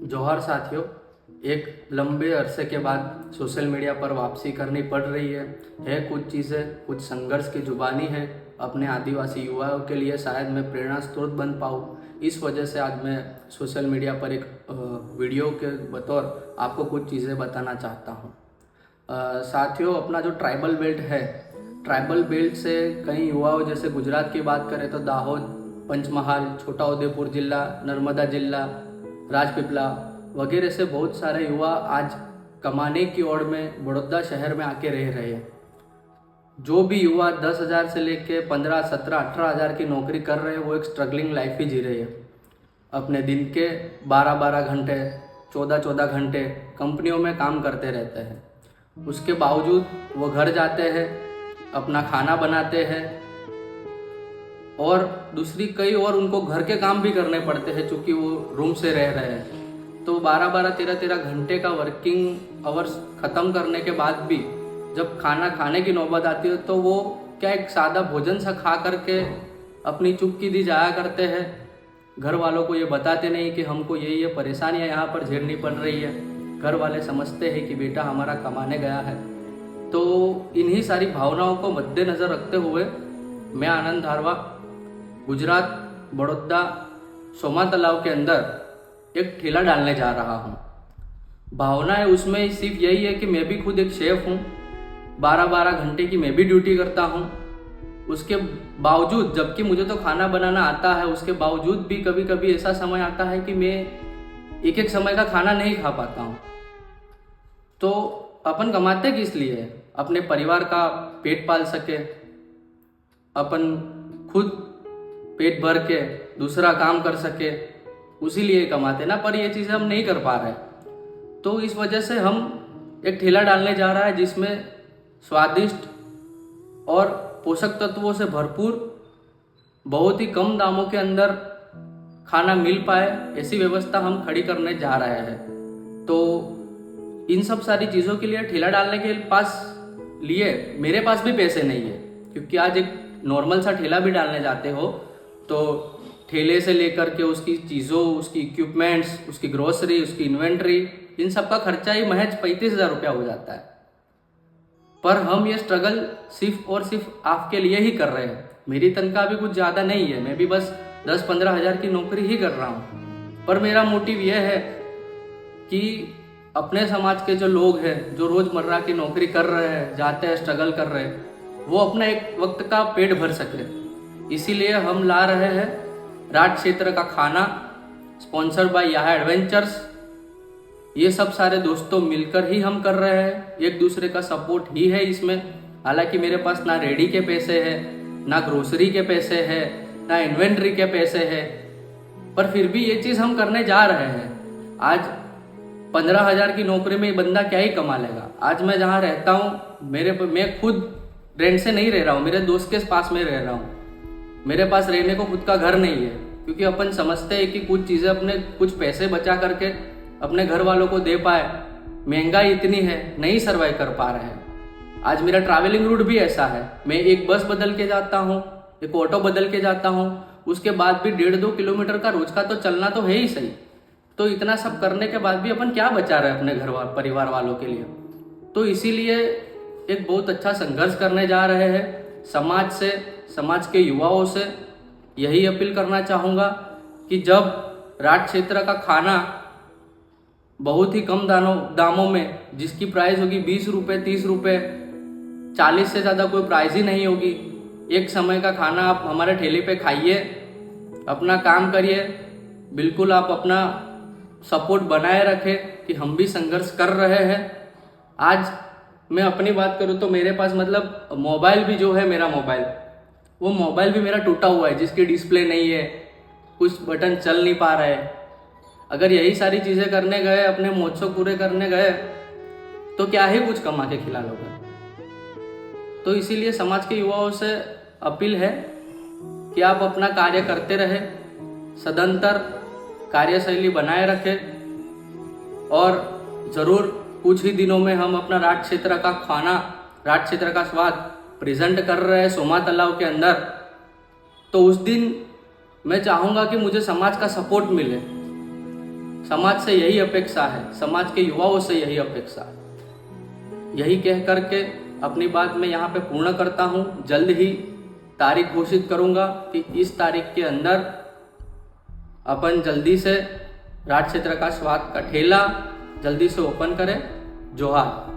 जोहार साथियों, एक लंबे अरसे के बाद सोशल मीडिया पर वापसी करनी पड़ रही है। कुछ चीज़ें, कुछ संघर्ष की जुबानी है। अपने आदिवासी युवाओं के लिए शायद मैं प्रेरणा स्रोत बन पाऊँ, इस वजह से आज मैं सोशल मीडिया पर एक वीडियो के बतौर आपको कुछ चीज़ें बताना चाहता हूँ। साथियों, अपना जो ट्राइबल बेल्ट है, ट्राइबल बेल्ट से कई युवाओं, जैसे गुजरात की बात करें तो दाहोद, पंचमहाल, छोटा उदेपुर जिला, नर्मदा जिला, राजपीपला वगैरह से बहुत सारे युवा आज कमाने की ओर में बड़ौदा शहर में आके रह रहे हैं। जो भी युवा 10,000 से लेके 15, 17, 18,000 की नौकरी कर रहे हैं, वो एक स्ट्रगलिंग लाइफ ही जी रहे हैं। अपने दिन के 12-12 घंटे, 14-14 घंटे कंपनियों में काम करते रहते हैं। उसके बावजूद वो घर जाते हैं, अपना खाना बनाते हैं और दूसरी कई और उनको घर के काम भी करने पड़ते हैं, चूँकि वो रूम से रह रहे हैं। तो 12-12, 13-13 घंटे का वर्किंग आवर्स ख़त्म करने के बाद भी जब खाना खाने की नौबत आती है तो वो क्या एक सादा भोजन सा खा करके अपनी चुपकी दी जाया करते हैं। घर वालों को ये बताते नहीं कि हमको ये परेशानियाँ यहाँ पर झेलनी पड़ रही है। घर वाले समझते हैं कि बेटा हमारा कमाने गया है। तो इन्हीं सारी भावनाओं को मद्देनज़र रखते हुए मैं आनंद धारवा गुजरात बड़ौदा सोमा तालाब के अंदर एक ठेला डालने जा रहा हूँ। भावनाएं उसमें सिर्फ यही है कि मैं भी खुद एक शेफ़ हूँ, 12-12 घंटे की मैं भी ड्यूटी करता हूँ। उसके बावजूद, जबकि मुझे तो खाना बनाना आता है, उसके बावजूद भी कभी कभी ऐसा समय आता है कि मैं एक एक समय का खाना नहीं खा पाता हूँ। तो अपन कमाते किस लिए? अपने परिवार का पेट पाल सके, अपन खुद पेट भर के दूसरा काम कर सके, उसी लिए कमाते ना। पर ये चीज़ें हम नहीं कर पा रहे, तो इस वजह से हम एक ठेला डालने जा रहा है जिसमें स्वादिष्ट और पोषक तत्वों से भरपूर, बहुत ही कम दामों के अंदर खाना मिल पाए, ऐसी व्यवस्था हम खड़ी करने जा रहे हैं। तो इन सब सारी चीज़ों के लिए, ठेला डालने के लिए मेरे पास भी पैसे नहीं है, क्योंकि आज एक नॉर्मल सा ठेला भी डालने जाते हो तो ठेले से लेकर के उसकी चीज़ों, उसकी इक्विपमेंट्स, उसकी ग्रोसरी, उसकी इन्वेंट्री, इन सब का खर्चा ही महज 35,000 रुपया हो जाता है। पर हम ये स्ट्रगल सिर्फ और सिर्फ आपके लिए ही कर रहे हैं। मेरी तनख्वाह भी कुछ ज़्यादा नहीं है, मैं भी बस 10-15 हज़ार की नौकरी ही कर रहा हूँ। पर मेरा मोटिव यह है कि अपने समाज के जो लोग हैं, जो रोज़मर्रा की नौकरी कर रहे हैं, जाते हैं, स्ट्रगल कर रहे हैं, वो अपना एक वक्त का पेट भर सके। इसीलिए हम ला रहे हैं राज क्षेत्र का खाना, स्पॉन्सर्ड बाय याहा एडवेंचर्स। ये सब सारे दोस्तों मिलकर ही हम कर रहे हैं, एक दूसरे का सपोर्ट ही है इसमें। हालांकि मेरे पास ना रेडी के पैसे हैं, ना ग्रोसरी के पैसे हैं, ना इन्वेंट्री के पैसे हैं, पर फिर भी ये चीज़ हम करने जा रहे हैं। आज 15,000 की नौकरी में बंदा क्या ही कमा लेगा। आज मैं जहाँ रहता हूँ, मैं खुद रेंट से नहीं रह रहा हूँ, मेरे दोस्त के पास में रह रहा हूँ। मेरे पास रहने को खुद का घर नहीं है, क्योंकि अपन समझते हैं कि कुछ चीज़ें अपने कुछ पैसे बचा करके अपने घर वालों को दे पाए। महंगाई इतनी है, नहीं सर्वाइव कर पा रहे हैं। आज मेरा ट्रैवलिंग रूट भी ऐसा है, मैं एक बस बदल के जाता हूँ, एक ऑटो बदल के जाता हूँ, उसके बाद भी 1.5-2 किलोमीटर का रोज का तो चलना तो है ही सही। तो इतना सब करने के बाद भी अपन क्या बचा रहे हैं अपने परिवार वालों के लिए? तो इसीलिए एक बहुत अच्छा संघर्ष करने जा रहे हैं। समाज से, समाज के युवाओं से यही अपील करना चाहूँगा कि जब राज क्षेत्र का खाना बहुत ही कम दामों में, जिसकी प्राइस होगी 20 रुपये, 30 रुपये, 40 से ज़्यादा कोई प्राइस ही नहीं होगी, एक समय का खाना आप हमारे ठेले पे खाइए, अपना काम करिए। बिल्कुल आप अपना सपोर्ट बनाए रखें कि हम भी संघर्ष कर रहे हैं। आज मैं अपनी बात करूँ तो मेरे पास मतलब मोबाइल भी जो है, मेरा मोबाइल, वो मोबाइल भी मेरा टूटा हुआ है, जिसकी डिस्प्ले नहीं है, कुछ बटन चल नहीं पा रहे। अगर यही सारी चीज़ें करने गए, अपने महोत्सव पूरे करने गए, तो क्या ही कुछ कमा के खिला लोगे। तो इसीलिए समाज के युवाओं से अपील है कि आप अपना कार्य करते रहे, सदंतर कार्यशैली बनाए रखें और ज़रूर कुछ ही दिनों में हम अपना राज क्षेत्र का खाना, राज क्षेत्र का स्वाद प्रेजेंट कर रहे हैं सोमा तालाब के अंदर। तो उस दिन मैं चाहूँगा कि मुझे समाज का सपोर्ट मिले, समाज से यही अपेक्षा है, समाज के युवाओं से यही अपेक्षा है। यही कह करके अपनी बात मैं यहाँ पे पूर्ण करता हूँ। जल्द ही तारीख घोषित करूँगा कि इस तारीख के अंदर अपन जल्दी से राज क्षेत्र का स्वाद का ठेला जल्दी से ओपन करें। जोहार।